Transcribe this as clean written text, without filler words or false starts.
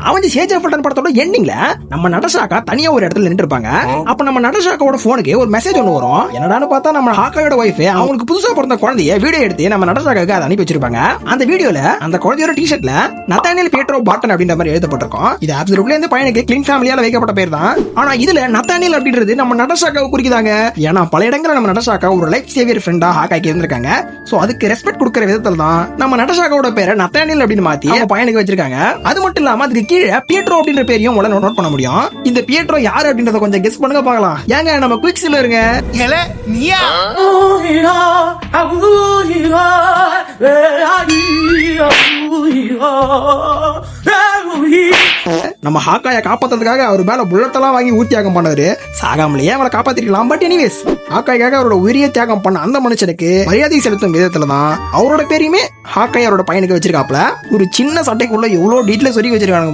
அவன் சேஜ் படத்தோட எண்டிங்ல நம்ம நடசாக்கா தனியா ஒரு இடத்துல நின்று இருப்பாங்க. அப்ப நம்ம நடசாக்காவோட போனுக்கு ஒரு மெசேஜ் ஒண்ணு வரும். என்னடான்னு பார்த்தா நம்ம ஹாக்காயோட வைஃப் அவங்களுக்கு புதுசா பிறந்த குழந்தைய வீடியோ எடுத்து நம்ம நடசாக்காக்கு அதை அனுப்பி வச்சிருப்பாங்க. அந்த வீடியோல அந்த குழந்தையோட டி-ஷர்ட்ல நத்தானியல் பியேட்ரோ பாட்டன் அப்படின்ற மாதிரி எழுதப்பட்டிருக்கும். இது அப்சல்யூட்லி இந்த பையனுக்கு கிளீன் ஃபேமிலியால வைக்கப்பட்ட பேர் தான். ஆனா இதுல நத்தானியல் அப்படின்றது நம்ம நடசாக்காவை குறிக்குதாங்க. ஏன்னா பல இடங்கள்ல நம்ம நடசாக்கா ஒரு லைஃப் சேவியர் ஃப்ரெண்டா ஹாக்காய்க்கு இருந்திருக்காங்க. சோ அதுக்கு ரெஸ்பெக்ட் கொடுக்கிற விதத்துல தான் நம்ம நடசாக்காவோட பேரை நத்தானியல் அப்படின்னு மாத்தி அவங்க பையனுக்கு வச்சிருக்காங்க. அது மட்டும் இல்லாம அதுக்கு கீழே பியேட்ரோ அப்படின்ற பேரையும் உடனே நோட் பண்ண முடியும். இந்த பியேட்ரோ யாரு அப்படின்றத கொஞ்சம் கெஸ் பண்ணுங்க பார்க்கலாம். ஏங்க நம்ம குயிக் சில்லருங்க. நீயா நம்ம ஹாக்காயை காப்பாத்துறதுக்காக அவர் மேல புல்லட் எல்லாம் வாங்கி ஊத்தியாகம் பண்ணாரு. சாகாமலேயே அவரை காப்பாத்திருக்கலாம். பட் எனிவேஸ் ஹாக்காய்க்காக அவரோட உயிரிய தியாகம் பண்ண அந்த மனுஷனுக்கு மரியாதை செலுத்தும் விதத்துல தான் அவரோட பேரையுமே ஹாக்காய் அவரோட பையனுக்கு வச்சிருக்காப்ல. ஒரு சின்ன சட்டைக்குள்ள எவ்வளவு டீட்டெயில்ஸ் சொல்லி வச்சிருக்காங்க.